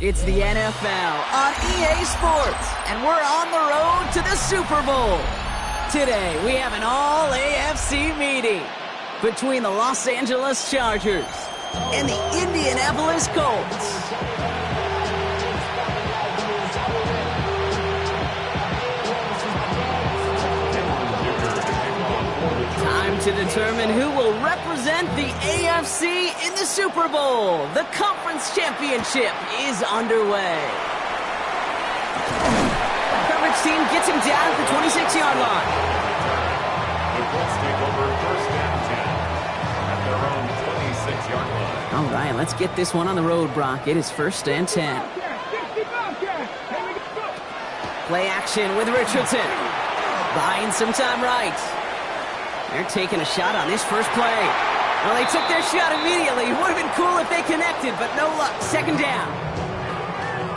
It's the NFL on EA Sports, and we're on the road to the Super Bowl. Today, we have an all-AFC meeting between the Los Angeles Chargers and the Indianapolis Colts. Time to determine who will represent the AFC in the Super Bowl. The conference championship is underway. Coverage team gets him down at the 26-yard line. The Colts take over first and 10 at their own 26-yard line. All right, let's get this one on the road, Brock. It is first and 10. Play action with Richardson. Buying some time right. They're taking a shot on this first play. Well, they took their shot immediately. It would have been cool if they connected, but no luck. Second down.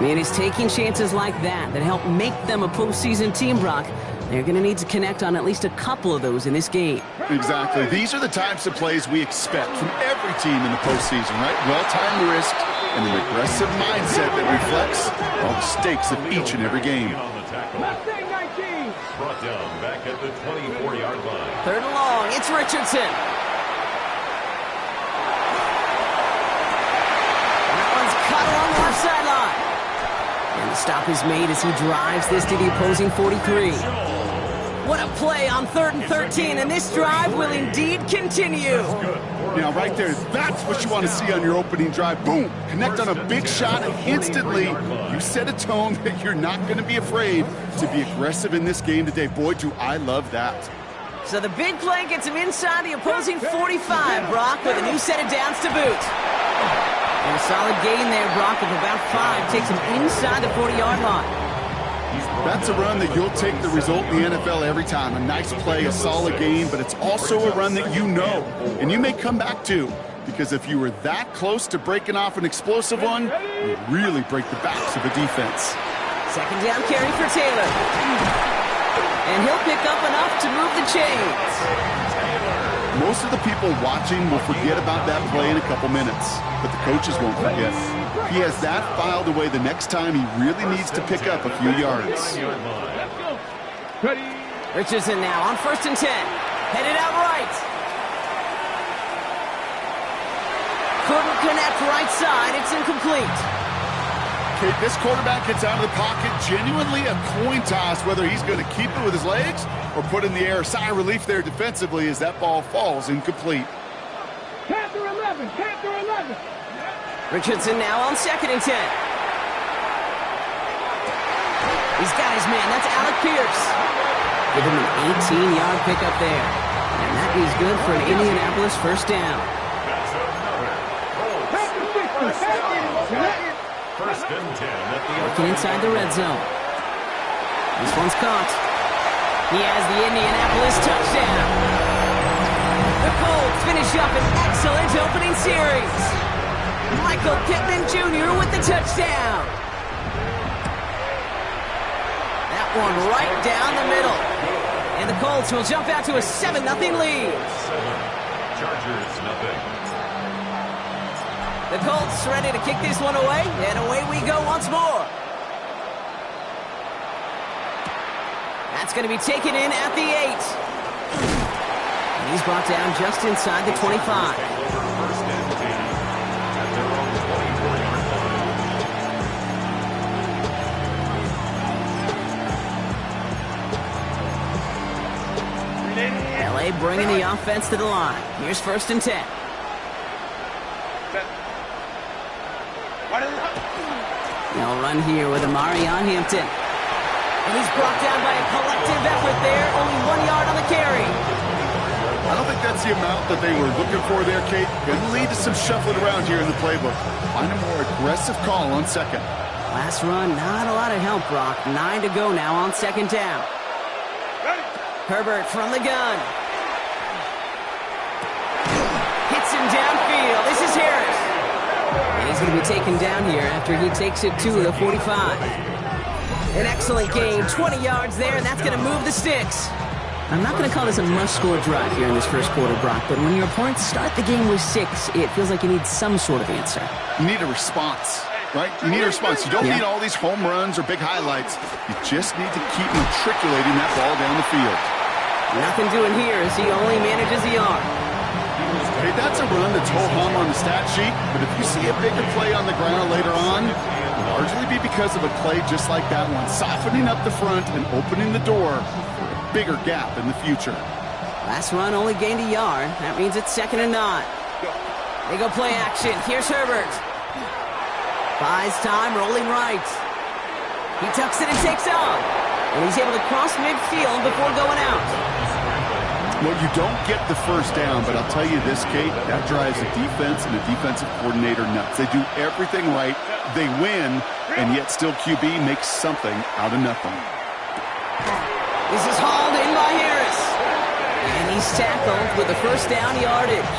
And it's taking chances like that help make them a postseason team, Brock. They're going to need to connect on at least a couple of those in this game. Exactly. These are the types of plays we expect from every team in the postseason, right? Well-timed risk and an aggressive mindset that reflects all the stakes of each and every game. Brought down back at the 24-yard line. Third and long. It's Richardson. That one's caught along the left sideline. And the stop is made as he drives this to the opposing 43. What a play on 3rd and 13, and this drive will indeed continue. Now, right there, that's what you want to see on your opening drive. Boom! Connect on a big shot, and instantly you set a tone that you're not going to be afraid to be aggressive in this game today. Boy, do I love that. So the big play gets him inside the opposing 45, Brock, with a new set of downs to boot. And a solid gain there, Brock, of about 5. Takes him inside the 40-yard line. That's a run that you'll take the result in the NFL every time. A nice play, a solid game, but it's also a run that you know, and you may come back to, because if you were that close to breaking off an explosive one, you really break the backs of a defense. Second down carry for Taylor. And he'll pick up enough to move the chains. Most of the people watching will forget about that play in a couple minutes, but the coaches won't forget. He has that filed away the next time he really needs to pick up a few yards. Richardson now on 1st and 10. Headed out right. Couldn't connect right side. It's incomplete. Okay, this quarterback gets out of the pocket. Genuinely a coin toss whether he's going to keep it with his legs or put in the air. Sigh of relief there defensively as that ball falls incomplete. Panther 11, Panther 11. Richardson now on 2nd and 10. He's got his man. That's Alec Pierce. Give him an 18-yard pickup there. And that is good for an Indianapolis first down. First and 10. Working inside the red zone. This one's caught. He has the Indianapolis touchdown. The Colts finish up an excellent opening series. Michael Pittman Jr. with the touchdown. That one right down the middle. And the Colts will jump out to a 7-0 lead. 7. Chargers nothing. The Colts ready to kick this one away, and away we go once more. That's going to be taken in at the 8. And he's brought down just inside the 25. LA bringing the offense to the line. Here's 1st and 10. They'll run here with Amari on Hampton. And he's brought down by a collective effort there. Only 1 yard on the carry. I don't think that's the amount that they were looking for there, Kate. Going to lead to some shuffling around here in the playbook. Find a more aggressive call on 2nd. Last run, not a lot of help, Brock. 9 to go now on 2nd down. Herbert from the gun. Hits him downfield. This is Harris. And he's going to be taken down here after he takes it to the 45. An excellent game, 20 yards there, and that's going to move the sticks. I'm not going to call this a must-score drive here in this first quarter, Brock, but when your opponents start the game with 6, it feels like you need some sort of answer. You need a response, right? You need a response. You don't need all these home runs or big highlights. You just need to keep matriculating that ball down the field. Nothing doing here as he only manages a yard. Hey, that's a run that's ho-hum on the stat sheet, but if you see a bigger play on the ground later on, it'll largely be because of a play just like that one, softening up the front and opening the door for a bigger gap in the future. Last run only gained a yard. That means it's 2nd and 9. They go play action. Here's Herbert. Buys time, rolling right. He tucks it and takes off. And he's able to cross midfield before going out. Well, you don't get the first down, but I'll tell you this, Kate, that drives a defense and a defensive coordinator nuts. They do everything right, they win, and yet still QB makes something out of nothing. This is hauled in by Harris. And he's tackled with the first down yardage.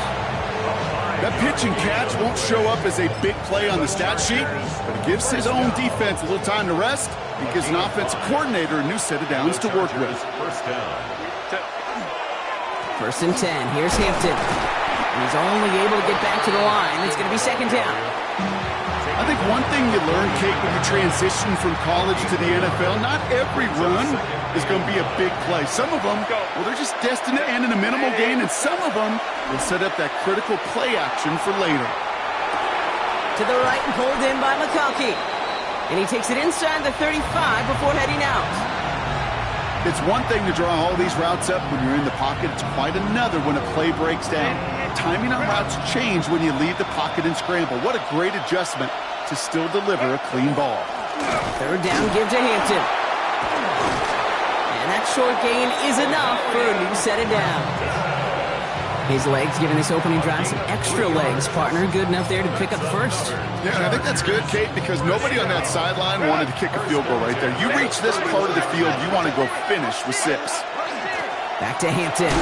That pitch and catch won't show up as a big play on the stat sheet, but it gives his own defense a little time to rest. It gives an offensive coordinator a new set of downs to work with. First down. 1st and 10. Here's Hampton. And he's only able to get back to the line. It's going to be 2nd down. I think one thing you learn, Kate, when you transition from college to the NFL, not every run is going to be a big play. Some of them, well, they're just destined to end in a minimal gain, and some of them will set up that critical play action for later. To the right and pulled in by McConkey. And he takes it inside the 35 before heading out. It's one thing to draw all these routes up when you're in the pocket. It's quite another when a play breaks down. Timing on routes change when you leave the pocket and scramble. What a great adjustment to still deliver a clean ball. 3rd down give to Hampton. And that short gain is enough for a new set of downs. His legs giving this opening drive some extra legs, partner. Good enough there to pick up first. Yeah, and I think that's good, Kate, because nobody on that sideline wanted to kick a field goal right there. You reach this part of the field, you want to go finish with 6. Back to Hampton.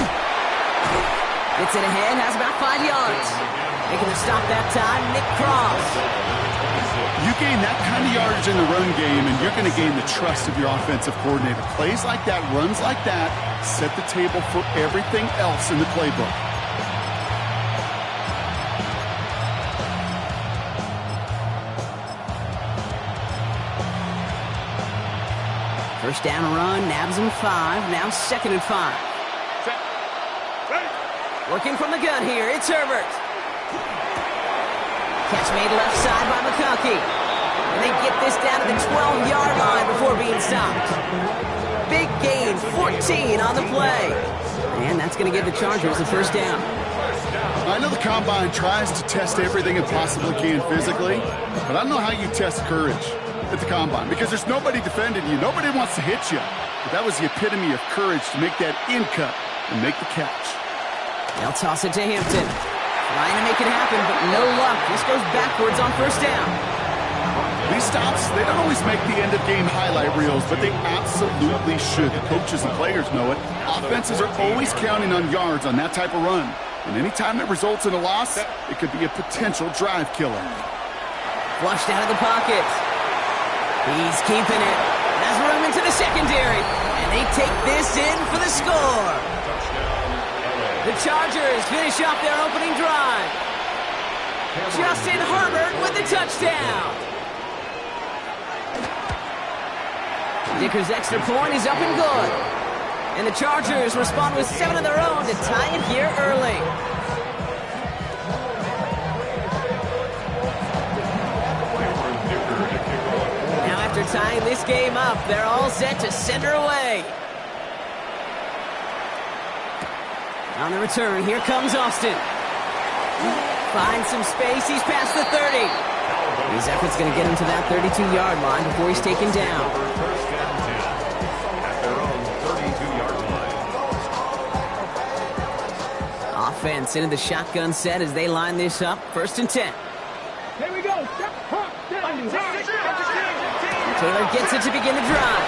Gets it ahead, has about 5 yards. Making the stop that time, Nick Cross. You gain that kind of yardage in the run game, and you're going to gain the trust of your offensive coordinator. Plays like that, runs like that, set the table for everything else in the playbook. First down run, nabs him 5, now 2nd and 5. Working from the gun here, it's Herbert. Catch made left side by McConkey. And they get this down to the 12-yard line before being stopped. Big gain, 14 on the play. And that's going to give the Chargers the first down. I know the Combine tries to test everything it possibly can physically, but I don't know how you test courage at the Combine, because there's nobody defending you. Nobody wants to hit you. But that was the epitome of courage to make that in cut and make the catch. They'll toss it to Hampton. Trying to make it happen, but no luck. This goes backwards on first down. These stops, they don't always make the end-of-game highlight reels, but they absolutely should. The coaches and players know it. Offenses are always counting on yards on that type of run. And anytime it results in a loss, it could be a potential drive killer. Flushed out of the pocket. He's keeping it. Has room into the secondary. And they take this in for the score. The Chargers finish off their opening drive. Justin Herbert with the touchdown. Dicker's extra point is up and good. And the Chargers respond with 7 of their own to tie it here early. Now after tying this game up, they're all set to send her away. On the return, here comes Austin. Finds some space, he's past the 30. His effort's going to get him to that 32-yard line before he's taken down. First down 10 at their own 32-yard line. Offense into the shotgun set as they line this up. 1st and 10. Here we go. Taylor gets it to begin the drive.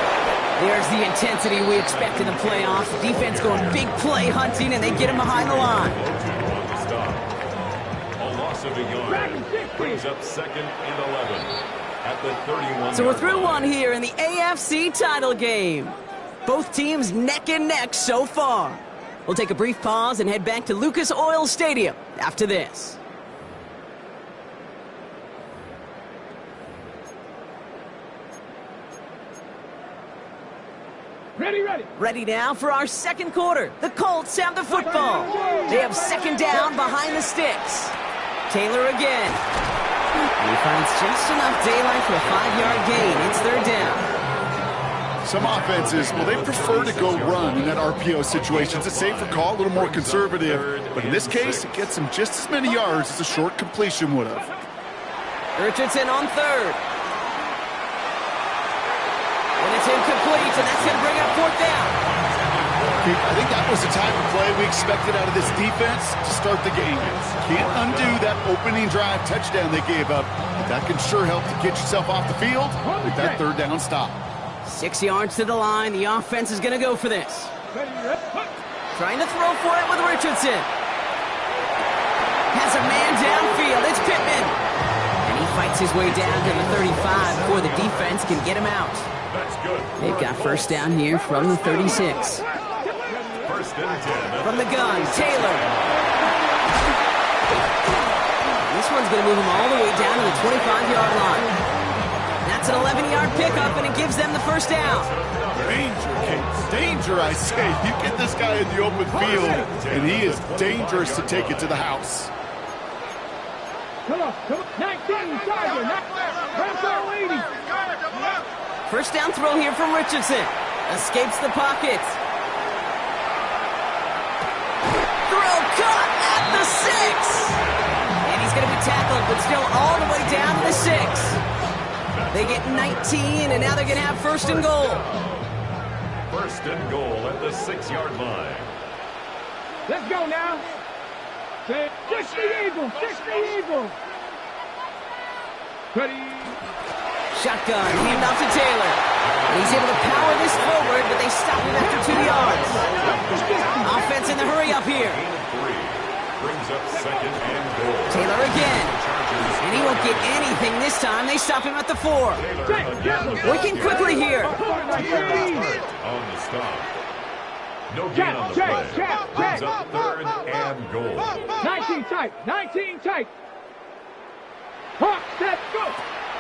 There's the intensity we expect in the playoffs. Defense going big play hunting, and they get him behind the line. A loss of a yard. Brings up 2nd and 11 at the 31. So we're through one here in the AFC title game. Both teams neck and neck so far. We'll take a brief pause and head back to Lucas Oil Stadium after this. Ready now for our second quarter. The Colts have the football. They have 2nd down behind the sticks. Taylor again. And he finds just enough daylight for a 5-yard gain. It's 3rd down. Some offenses, well, they prefer to go run in that RPO situation. It's a safer call, a little more conservative. But in this case, it gets him just as many yards as a short completion would have. Richardson on 3rd. And it's incomplete, and that's going to bring up 4th down. I think that was the type of play we expected out of this defense to start the game. Can't undo that opening drive touchdown they gave up. But that can sure help to get yourself off the field with that 3rd down stop. 6 yards to the line. The offense is going to go for this. Trying to throw for it with Richardson. Has a man downfield. It's Pittman. And he fights his way down to the 35 before the defense can get him out. That's good. They've got 1st down here from the 36. 1st and 10. From the gun, Taylor. This one's going to move him all the way down to the 25-yard line. That's an 11-yard pickup, and it gives them the 1st down. Danger, Kate. Danger, I say. You get this guy in the open field, and he is dangerous to take it to the house. Come on. 19, Tiger. 80. 1st down throw here from Richardson. Escapes the pocket. Throw caught at the 6. And he's going to be tackled, but still all the way down to the 6. They get 19, and now they're going to have 1st and goal. 1st and goal at the 6-yard line. Let's go now. 60 Eagles. 60 Eagles. Ready. Shotgun, hand off to Taylor. And he's able to power this forward, but they stop him after 2 yards. Offense in the hurry up here. 3 brings up 2nd and goal. Taylor again. And he won't get anything this time. They stop him at the 4. Working quickly here. On the stop. No gain on the play. Brings up 3rd and goal. 19 tight. 19 tight. Hawk, set, go.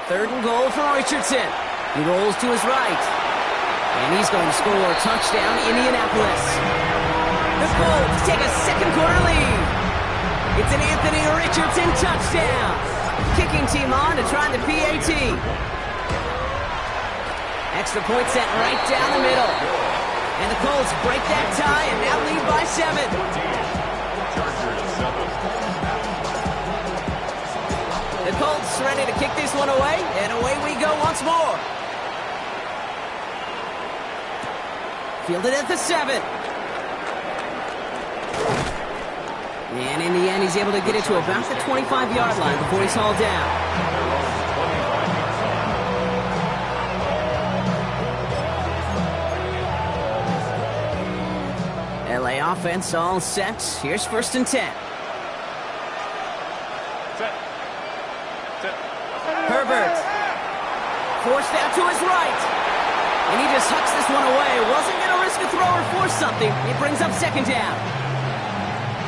3rd and goal for Richardson. He rolls to his right. And he's going to score a touchdown, Indianapolis. The Colts take a second quarter lead. It's an Anthony Richardson touchdown. Kicking team on to try the PAT. Extra point sent right down the middle. And the Colts break that tie and now lead by 7. Chargers 7. The Colts ready to kick this one away, and away we go once more. Fielded at the 7. And in the end, he's able to get it to about the 25-yard line before he's hauled down. LA offense all set. Here's 1st and 10. Herbert. Forced out to his right. And he just hucks this one away. Wasn't going to risk a throw or force something. It brings up 2nd down.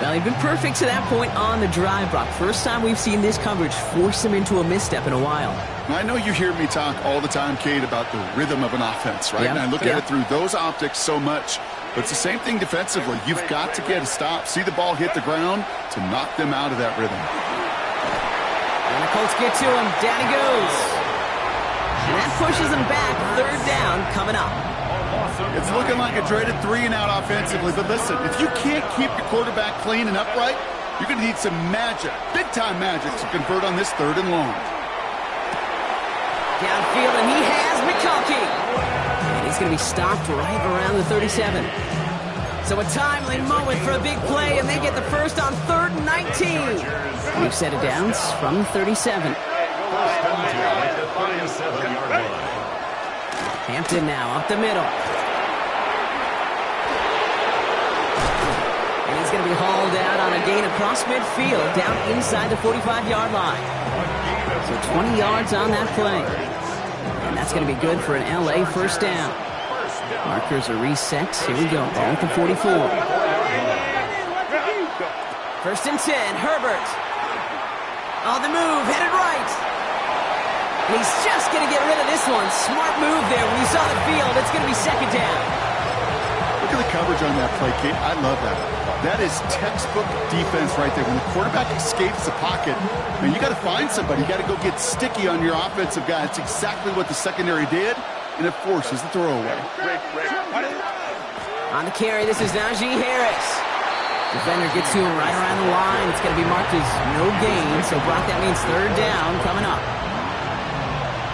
Well, he'd been perfect to that point on the drive, Brock. First time we've seen this coverage force him into a misstep in a while. I know you hear me talk all the time, Kate, about the rhythm of an offense, right? Yeah. And I look at it through those optics so much. But it's the same thing defensively. You've got to get a stop, see the ball hit the ground to knock them out of that rhythm. And the Colts get to him. Down he goes. And that pushes him back. 3rd down coming up. It's looking like a dreaded 3-and-out offensively. But listen, if you can't keep your quarterback clean and upright, you're going to need some magic, big-time magic, to convert on this 3rd and long. Downfield, and he has McConkey. And he's going to be stopped right around the 37. So a timely moment for a big play, and they get the first on 3rd and 19. We've set it down from the 37. Hampton now up the middle. And he's going to be hauled out on a gain across midfield, down inside the 45-yard line. So 20 yards on that play. And that's going to be good for an LA first down. Markers are reset. Here we go. Ball at the 44. First and 10. Herbert. On the move. Headed right. And he's just going to get rid of this one. Smart move there. When you saw the field, it's going to be second down. Look at the coverage on that play, Kate. I love that. That is textbook defense right there. When the quarterback escapes the pocket, man, you got to find somebody. You got to go get sticky on your offensive guy. It's exactly what the secondary did, and it forces the throwaway. On the carry, this is Najee Harris. Defender gets to him right around the line. It's going to be marked as no gain, so Brock, that means third down coming up.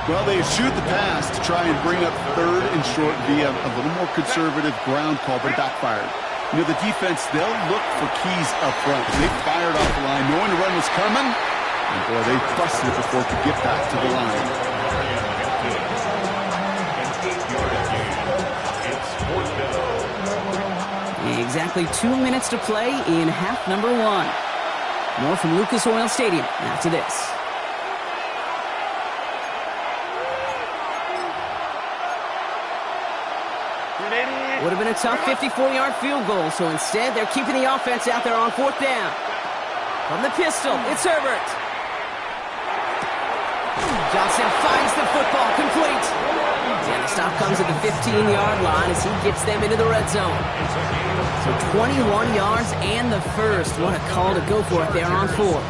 Well, they eschewed the pass to try and bring up third and short via a little more conservative ground call, but it backfired. You know, the defense, they'll look for keys up front. They fired off the line knowing the run was coming, and boy, they busted it before it could get back to the line. Exactly 2 minutes to play in half number one. More from Lucas Oil Stadium after this. Would have been a tough 54-yard field goal, so instead they're keeping the offense out there on fourth down. From the pistol, it's Herbert. Johnson finds the football, complete. And the stop comes at the 15-yard line as he gets them into the red zone. So 21 yards and the first. What a call to go for it there on fourth.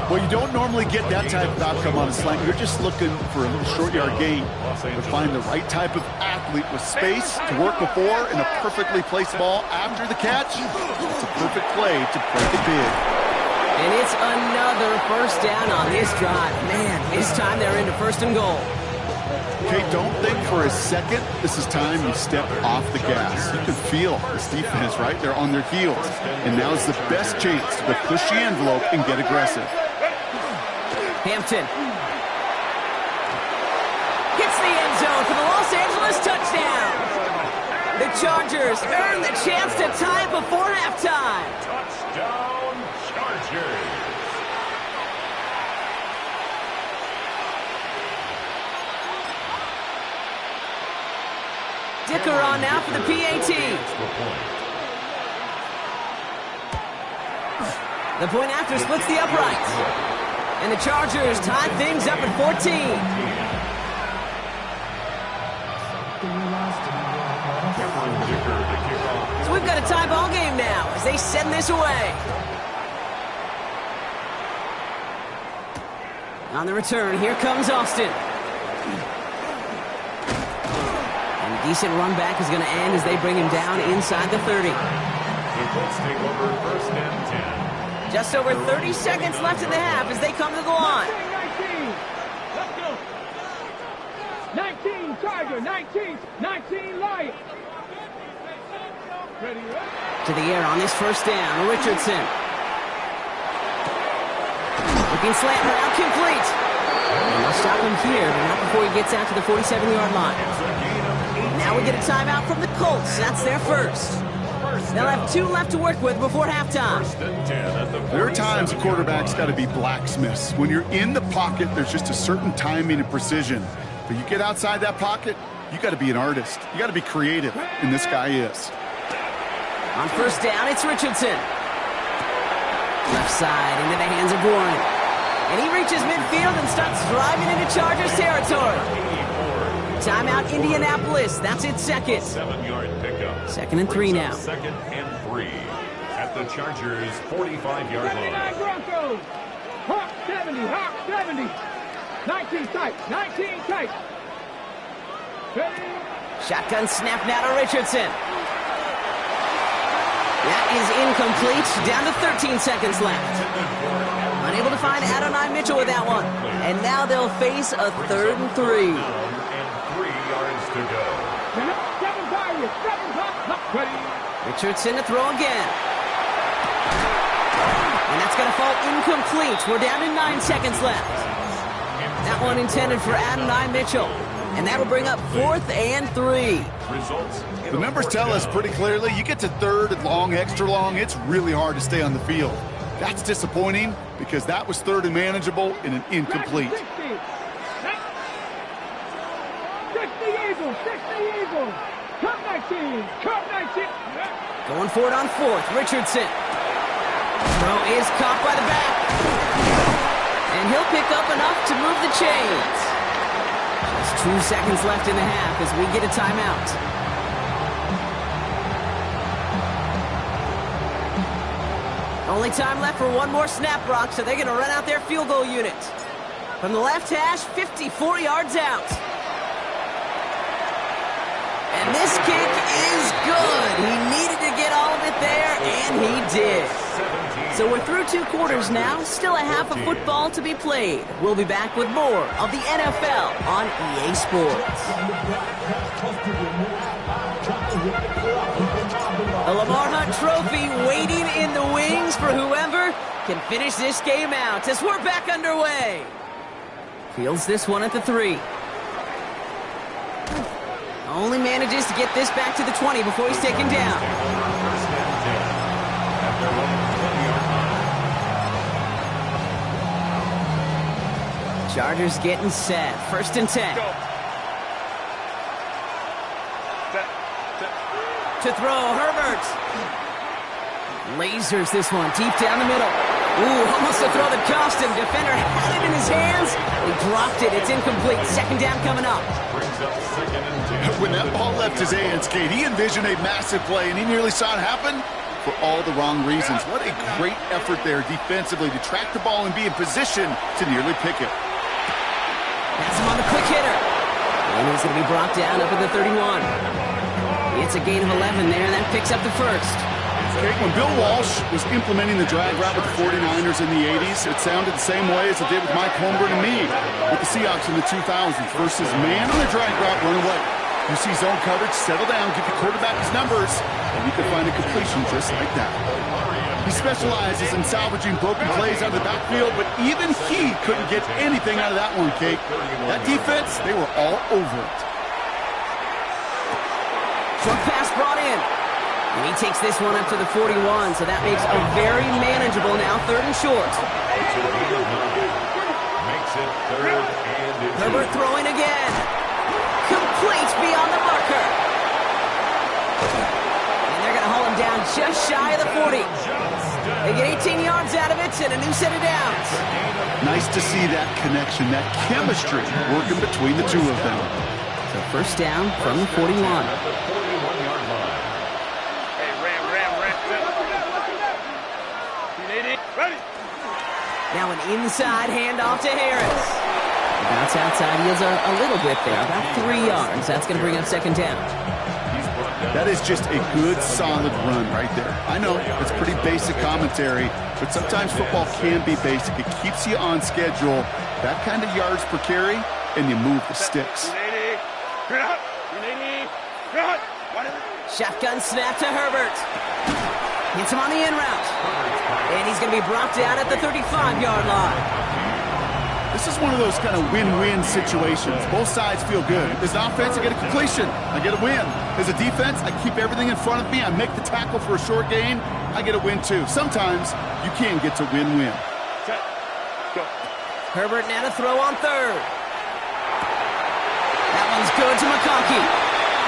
Well, you don't normally get that type of outcome on a slant. You're just looking for a little short yard gain. To find the right type of athlete with space to work before and a perfectly placed ball after the catch. It's a perfect play to break it big. And it's another first down on this drive. Man, this time they're into first and goal. Okay, don't think for a second this is time you step off the gas. You can feel this defense, right? They're on their heels. And now's the best chance to push the envelope and get aggressive. Hampton. Hits the end zone for the Los Angeles touchdown. The Chargers earn the chance to tie it before halftime. Touchdown, Chargers. Dicker on now for the PAT. The point after splits the uprights. And the Chargers tie things up at 14. So we've got a tie ball game now as they send this away. On the return, here comes Austin. Decent run back is going to end as they bring him down inside the 30. The Colts take over first and 10. Just over 30 seconds left in the half as they come to the line. 19, Charger, 19, Lion. To the air on this first down, Richardson. Looking slant route, complete. And they'll stop him here, but not before he gets out to the 47-yard line. Now we get a timeout from the Colts. That's their first. They'll have 2 left to work with before halftime. There are times quarterbacks got to be blacksmiths. When you're in the pocket, there's just a certain timing and precision. But you get outside that pocket, you got to be an artist. You got to be creative, and this guy is. On first down, it's Richardson. Left side into the hands of Warren. And he reaches midfield and starts driving into Chargers territory. Timeout, Indianapolis. That's its second. 7-yard pickup. Second and 3 now. Second and 3 at the Chargers' 45-yard line. Broncos. Hawk 70, Hawk 70. 19 tight. Shotgun snap now to Richardson. That is incomplete. Down to 13 seconds left. Unable to find Adonai Mitchell with that one. And now they'll face a 3rd and 3. To go. Richardson to throw again. And that's going to fall incomplete. We're down to 9 seconds left. That one intended for Adonai Mitchell. And that'll bring up 4th and 3. Results. The numbers tell us pretty clearly, you get to 3rd and long, extra long, it's really hard to stay on the field. That's disappointing because that was 3rd and manageable in an incomplete. 60 Eagles, 60 Eagles. Cup 19, Cup 19. Going for it on 4th, Richardson. Throw is caught by the back. And he'll pick up enough to move the chains. Just 2 seconds left in the half as we get a timeout. Only time left for one more snap, Brock, so they're going to run out their field goal unit. From the left hash, 54 yards out. And this kick is good. He needed to get all of it there, and he did. So we're through 2 quarters now, still a half of football to be played. We'll be back with more of the NFL on EA Sports. A Lamar Hunt trophy waiting in the wings for whoever can finish this game out as we're back underway. Fields this one at the 3. Only manages to get this back to the 20 before he's taken down. Chargers getting set. 1st and 10. To throw, Herbert. Lasers this one deep down the middle. Ooh, almost a throw that cost him. Defender had it in his hands. He dropped it. It's incomplete. 2nd down coming up. When that ball left his hands, Kate, he envisioned a massive play, and he nearly saw it happen for all the wrong reasons. What a great effort there defensively to track the ball and be in position to nearly pick it. That's him on the quick hitter. And he's going to be brought down up at the 31. It's a gain of 11 there, and that picks up the 1st. When Bill Walsh was implementing the drag route with the 49ers in the 80s, it sounded the same way as it did with Mike Holmgren and me with the Seahawks in the 2000s versus man on the drag route, run away. You see zone coverage, settle down, give the quarterback his numbers, and you can find a completion just like that. He specializes in salvaging broken plays out of the backfield, but even he couldn't get anything out of that one, Kate. That defense, they were all over it. Short pass brought in. And he takes this one up to the 41, so that makes a very manageable now 3rd and short. Herbert throwing again. Complete beyond the marker. And they're going to haul him down just shy of the 40. They get 18 yards out of it and a new set of downs. Nice to see that connection, that chemistry working between the two of them. So 1st down from the 41. Now an inside handoff to Harris. Bounce outside, he has a little bit there, about 3 yards. That's going to bring up 2nd down. That is just a good, solid run right there. I know, it's pretty basic commentary, but sometimes football can be basic. It keeps you on schedule, that kind of yards per carry, and you move the sticks. Shotgun snap to Herbert. Hits him on the in route. And he's going to be brought down at the 35-yard line. This is one of those kind of win-win situations. Both sides feel good. As an offense, I get a completion. I get a win. As a defense, I keep everything in front of me. I make the tackle for a short gain. I get a win, too. Sometimes you can get to win-win. Herbert now to throw on 3rd. That one's good to McConkey.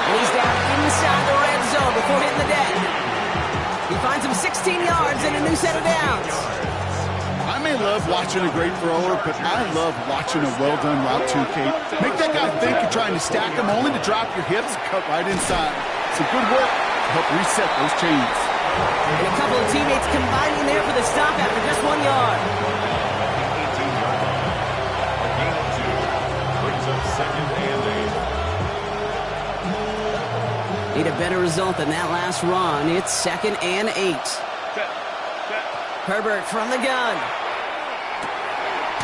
And he's down inside the red zone before hitting the deck. He finds him 16 yards and a new set of downs. I may love watching a great thrower, but I love watching a well-done route too, Kate. Make that guy think you're trying to stack him only to drop your hips and cut right inside. Some good work to help reset those chains. And a couple of teammates combining there for the stop after just 1 yard. 18 yard. A gain of 2. Brings up 2nd and 8. Need a better result than that last run. It's 2nd and 8. Herbert from the gun.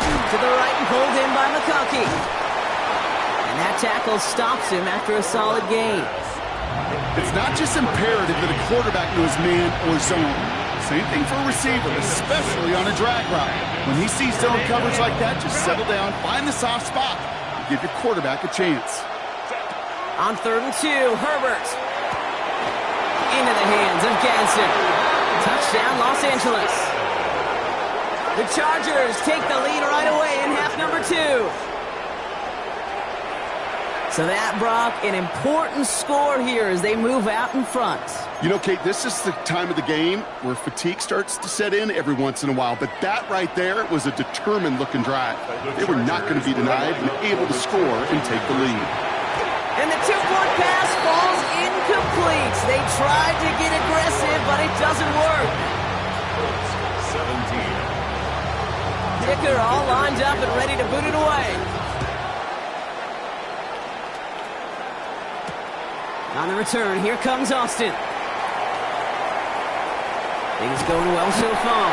To the right and pulled in by McConkey. And that tackle stops him after a solid gain. It's not just imperative that a quarterback knows man or zone. Same thing for a receiver, especially on a drag route. When he sees zone coverage like that, just settle down, find the soft spot, and give your quarterback a chance. On 3rd and 2, Herbert. Into the hands of Ganson. Touchdown, Los Angeles. The Chargers take the lead right away in half number 2. So that, Brock, an important score here as they move out in front. You know, Kate, this is the time of the game where fatigue starts to set in every once in a while. But that right there was a determined-looking drive. They were not going to be denied and able to score and take the lead. And the 2-point pass falls incomplete. They tried to get aggressive, but it doesn't work. 17. Kicker all lined up and ready to boot it away. On the return, here comes Austin. Things going well so far.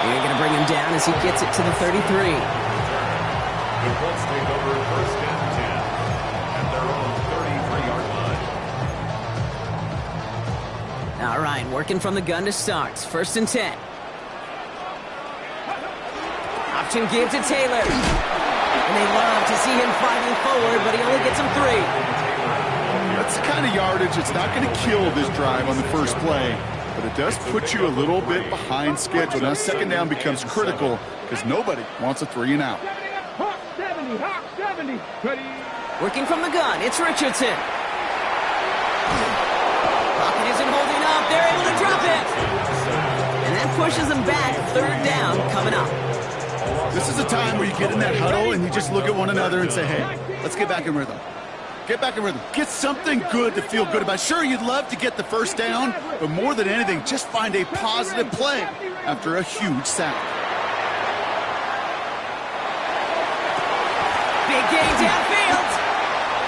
They're going to bring him down as he gets it to the 33. The Colts take over 1st and 10 at their own 33-yard line. All right, working from the gun to start. 1st and 10. Option give to Taylor. And they love to see him fighting forward, but he only gets him 3. That's the kind of yardage it's not going to kill this drive on the first play, but it does put you a little bit behind schedule. Now 2nd down becomes critical because nobody wants a 3 and out. Hawk 70, Hawk 70. Ready. Working from the gun, it's Richardson. Pocket isn't holding up. They're able to drop it. And that pushes them back. 3rd down coming up. This is a time where you get in that huddle and you just look at one another and say, hey, let's get back in rhythm. Get back in rhythm. Get something good to feel good about. Sure, you'd love to get the 1st down, but more than anything, just find a positive play after a huge sack. Big gain downfield.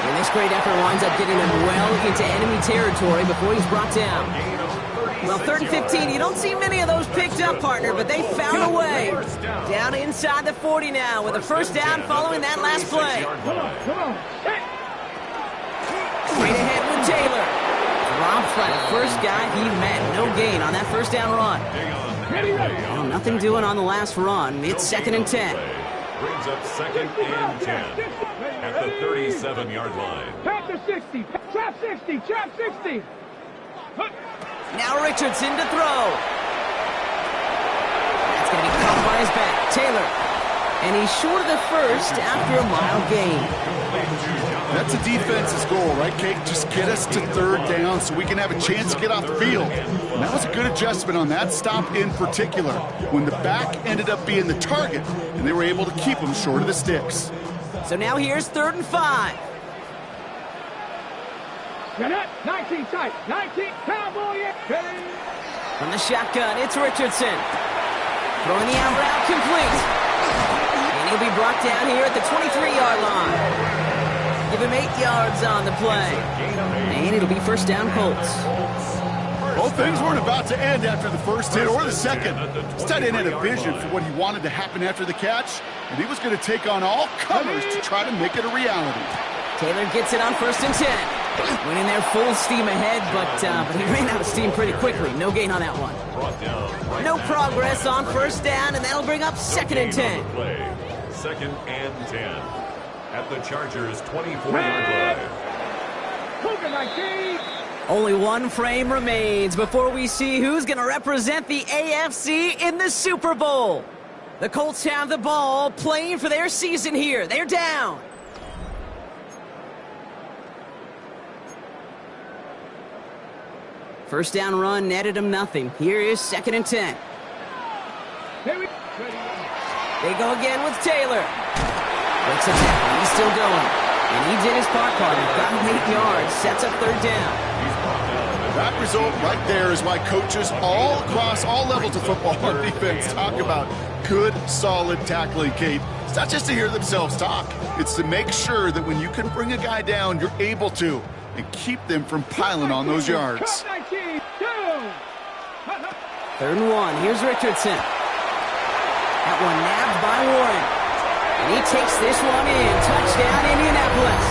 And this great effort winds up getting him well into enemy territory before he's brought down. Well, 3rd and 15, you don't see many of those picked up, partner, but they found a way. Down inside the 40 now with a 1st down following that last play. Come on. Straight ahead with Taylor. Drops by the first guy he met. No gain on that 1st down run. Well, nothing doing on the last run. It's 2nd and 10. Brings up 2nd and 10 at the 37-yard line. Trap to 60. Trap 60. Trap 60. Now Richardson to throw. That's going to be caught by his back. Taylor. And he's short of the 1st after a mile gain. That's a defense's goal, right, Kate? Just get us to 3rd down so we can have a chance to get off the field. And that was a good adjustment on that stop in particular, when the back ended up being the target, and they were able to keep him short of the sticks. So now here's 3rd and 5. 19 tight. 19 cowboy. From the shotgun, it's Richardson. Throwing the out route complete. And he'll be brought down here at the 23-yard line. Give him 8 yards on the play. And it'll be 1st down Colts. Well, things weren't about to end after the 1st hit or the 2nd. This tight end had a vision for what he wanted to happen after the catch, and he was going to take on all comers to try to make it a reality. Taylor gets it on 1st and 10. Went in there full steam ahead, but he ran out of steam pretty quickly. No gain on that one. No progress on 1st down, and that'll bring up 2nd and 10. 2nd and 10 at the Chargers' 24-yard line. Only one frame remains before we see who's going to represent the AFC in the Super Bowl. The Colts have the ball, playing for their season here. They're down. First down run netted him nothing. Here is 2nd and 10. They go again with Taylor. Breaks a tackle. He's still going. And he did his part. Got him 8 yards. Sets up 3rd down. That result right there is why coaches all across all levels of football on defense talk about good, solid tackling, Kate. It's not just to hear themselves talk. It's to make sure that when you can bring a guy down, you're able to, and keep them from piling on those yards. 3rd and 1. Here's Richardson. That one nabbed by Warren. And he takes this one in. Touchdown, Indianapolis.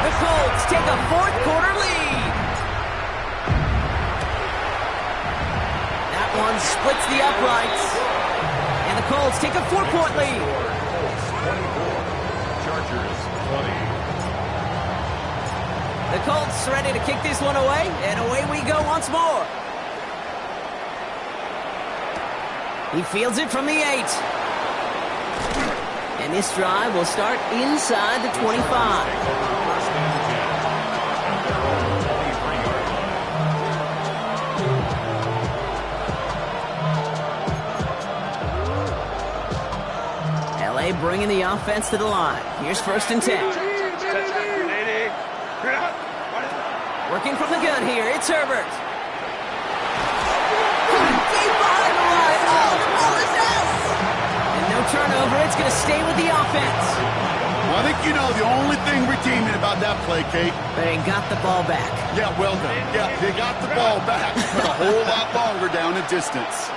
The Colts take a 4th quarter lead. That one splits the uprights. And the Colts take a 4-point lead. 24, Chargers 20. The Colts ready to kick this one away, and away we go once more. He fields it from the 8. And this drive will start inside the 25. Bringing the offense to the line. Here's 1st and 10. Working from the gun here. It's Herbert. Deep behind the line. Oh, the ball is out. And no turnover. It's going to stay with the offense. Well, I think you know the only thing redeeming about that play, Kate. They got the ball back. Yeah, well done. Yeah, they got the ball back, but a whole lot longer down the distance.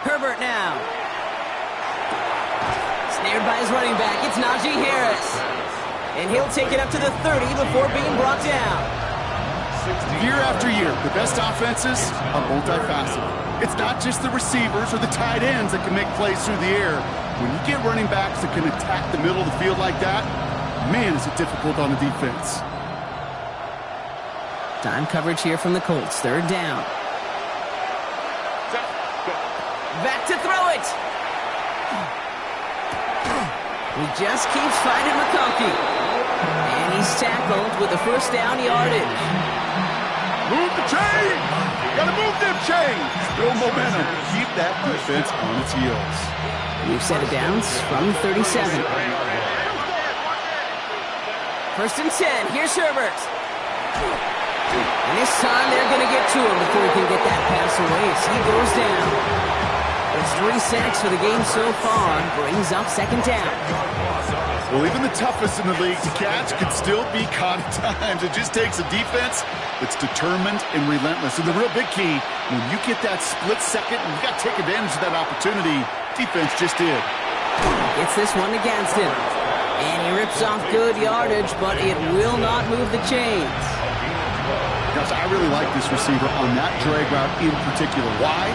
Herbert now. Snared by his running back, it's Najee Harris. And he'll take it up to the 30 before being brought down. Year after year, the best offenses are multifaceted. It's not just the receivers or the tight ends that can make plays through the air. When you get running backs that can attack the middle of the field like that, man, is it difficult on the defense. Time coverage here from the Colts. 3rd down. Back to throw it. He just keeps fighting McConkey. And he's tackled with a 1st down yardage. Move the chain! Gotta move them chains! Build momentum. Keep that defense on its heels. New set of downs from 37. 1st and 10. Here's Herbert. And this time they're going to get to him before he can get that pass away as he goes down. It's 3 sacks for the game so far. Brings up 2nd down. Well, even the toughest in the league to catch can still be caught at times. It just takes a defense that's determined and relentless. And the real big key, when you get that split second, and you got to take advantage of that opportunity, defense just did. Gets this one against him. And he rips off good yardage, but it will not move the chains. Gosh, I really like this receiver on that drag route in particular. Why?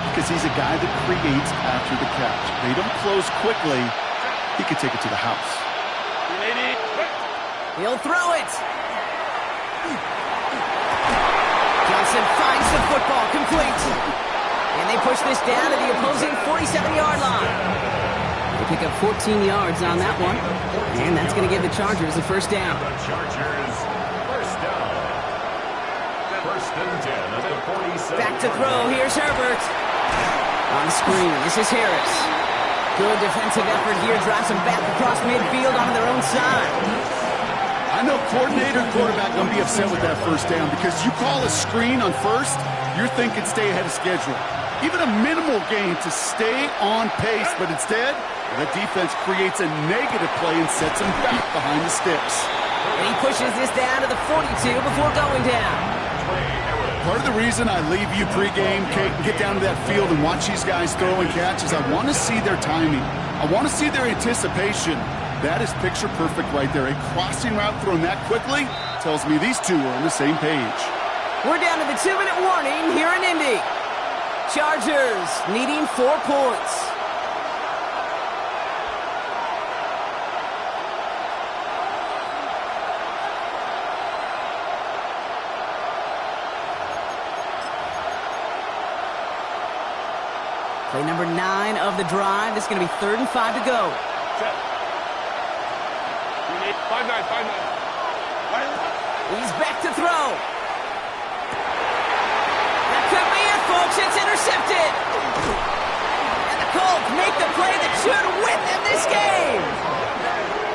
Because he's a guy that creates after the catch. They don't close quickly. He could take it to the house. He'll throw it. Johnson finds the football, complete. And they push this down to the opposing 47-yard line. They pick up 14 yards on that one. And that's going to give the Chargers a 1st down. The Chargers, 1st down. 1st and 10 at the 47. Back to throw. Here's Herbert. On screen, this is Harris. Good defensive effort here. Drives them back across midfield onto their own side. I know coordinator and quarterback going to be upset with that 1st down because you call a screen on 1st, you're thinking stay ahead of schedule. Even a minimal gain to stay on pace, but instead, the defense creates a negative play and sets them back behind the sticks. And he pushes this down to the 42 before going down. Part of the reason I leave you pregame, Kate, and get down to that field and watch these guys throw and catch is I want to see their timing. I want to see their anticipation. That is picture perfect right there. A crossing route thrown that quickly tells me these two are on the same page. We're down to the 2-minute warning here in Indy. Chargers needing 4 points. Play number 9 of the drive. This is going to be 3rd and 5 to go. He's back to throw. That could be it, folks. It's intercepted. And the Colts make the play that should win them this game.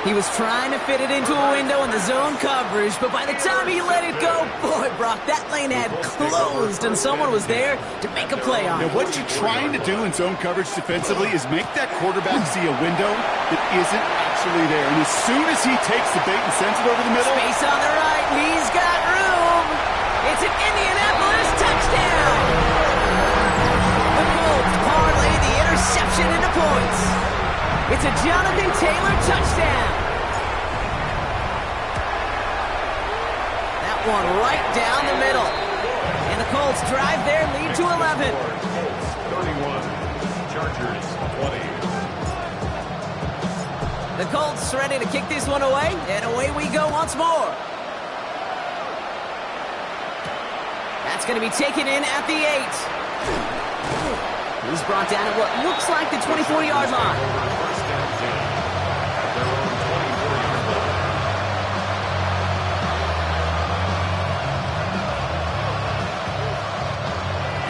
He was trying to fit it into a window in the zone coverage, but by the time he let it go, boy, Brock, that lane had closed, and someone was there to make a play on it. Now, what you're trying to do in zone coverage defensively is make that quarterback see a window that isn't actually there. And as soon as he takes the bait and sends it over the middle... Space on the right. He's got room. It's an Indianapolis touchdown. The Colts parlay the interception into points. It's a Jonathan Taylor touchdown. That one right down the middle. And the Colts drive their lead to 11. 31, Chargers 20. The Colts ready to kick this one away, and away we go once more. That's going to be taken in at the 8. He's brought down at what looks like the 24-yard line. First down 10 at their own 24-yard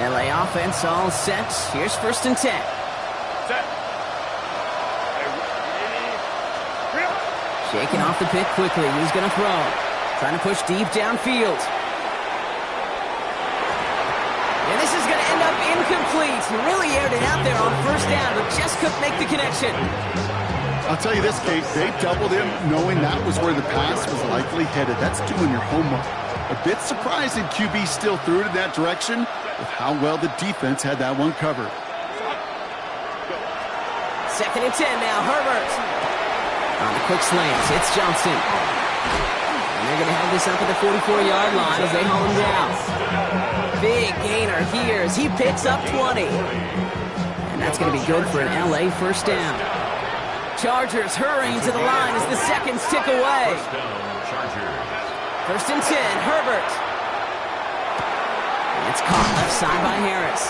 line. LA offense all set. Here's 1st and 10. Set. Shaking off the pick quickly. He's going to throw. Trying to push deep downfield. And this is going to end up incomplete. He really aired it out there on 1st down, but just couldn't make the connection. I'll tell you this, Kate, they doubled him knowing that was where the pass was likely headed. That's doing your homework. A bit surprising QB still threw it in that direction with how well the defense had that one covered. 2nd and 10 now, Herbert. On the quick slant, it's Johnson. And they're going to have this up at the 44-yard line as they haul him down. Big gainer here as he picks up 20. And that's going to be good for an LA 1st down. Chargers hurrying to the line as the seconds tick away. 1st and 10, Herbert. And it's caught left side by Harris.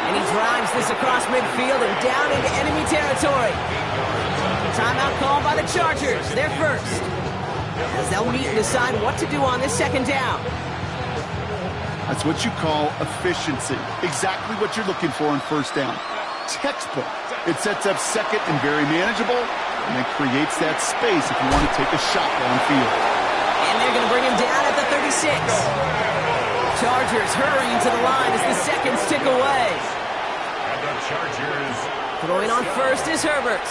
And he drives this across midfield and down into enemy territory. Timeout called by the Chargers. They're first. As they'll meet and decide what to do on this 2nd down. That's what you call efficiency. Exactly what you're looking for on 1st down. Textbook. It sets up 2nd and very manageable, and it creates that space if you want to take a shot downfield. And they're going to bring him down at the 36. Chargers hurrying to the line as the seconds tick away. And the Chargers throwing on 1st is Herbert.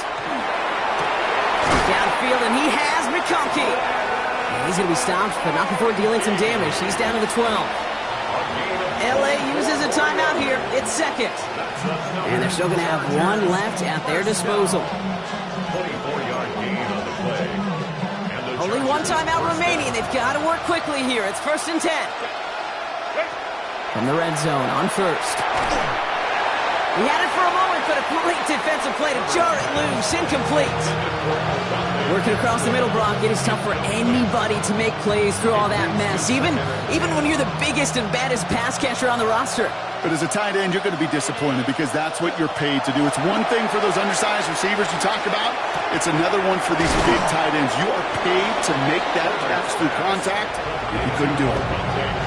Downfield, and he has McConkey. And he's going to be stopped, but not before dealing some damage. He's down to the 12. LA uses a timeout here. It's 2nd. And they're still going to have one left at their disposal. 24-yard gain on the play. And the Only one timeout remaining. They've got to work quickly here. It's 1st and 10. From the red zone on 1st. He had it for a moment, but a great defensive play to jar it loose. Incomplete. Working across the middle, Brock, it is tough for anybody to make plays through all that mess, even when you're the biggest and baddest pass catcher on the roster. But as a tight end, you're going to be disappointed because that's what you're paid to do. It's one thing for those undersized receivers you talk about. It's another one for these big tight ends. You are paid to make that catch through contact, and you couldn't do it.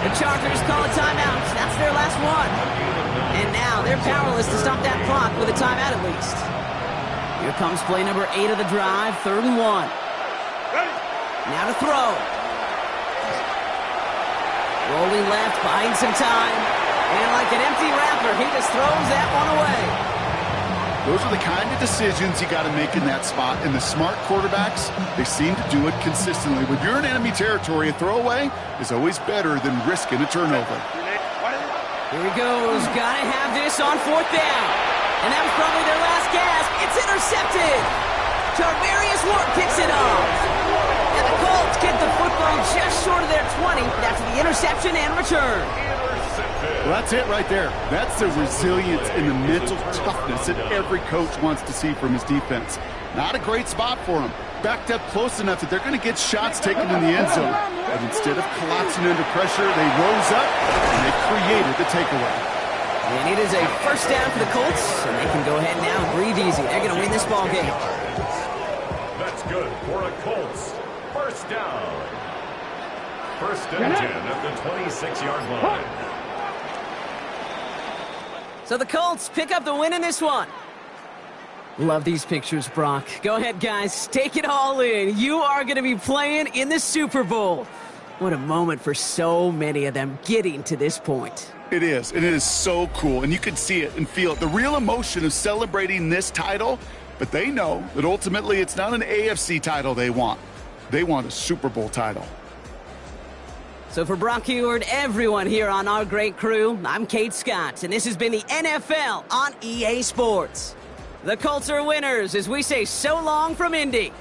The Chargers call a timeout. That's their last one. And now they're powerless to stop that clock with a timeout at least. Here comes play number 8 of the drive, 3rd and 1. Now to throw. Rolling left, buying some time. And like an empty wrapper, he just throws that one away. Those are the kind of decisions you got to make in that spot. And the smart quarterbacks, they seem to do it consistently. When you're in enemy territory, a throwaway is always better than risking a turnover. Here he goes. Got to have this on 4th down. And that was probably their last gasp. It's intercepted. Tarvarius Ward picks it off. And the Colts get the football just short of their 20 after the interception and return. Well, that's it right there. That's the resilience and the mental toughness that every coach wants to see from his defense. Not a great spot for him. Backed up close enough that they're going to get shots taken in the end zone. But instead of collapsing under pressure, they rose up and they created the takeaway. And it is a 1st down for the Colts, and they can go ahead now and breathe easy. They're going to win this ball game. That's good for a Colts 1st down. 1st and 10 at the 26-yard line. So the Colts pick up the win in this one. Love these pictures, Brock. Go ahead, guys. Take it all in. You are going to be playing in the Super Bowl. What a moment for so many of them getting to this point. It is, and it is so cool, and you can see it and feel it. The real emotion of celebrating this title, but they know that ultimately it's not an AFC title they want. They want a Super Bowl title. So for Brock Heward, everyone here on our great crew, I'm Kate Scott, and this has been the NFL on EA Sports. The Colts are winners as we say so long from Indy.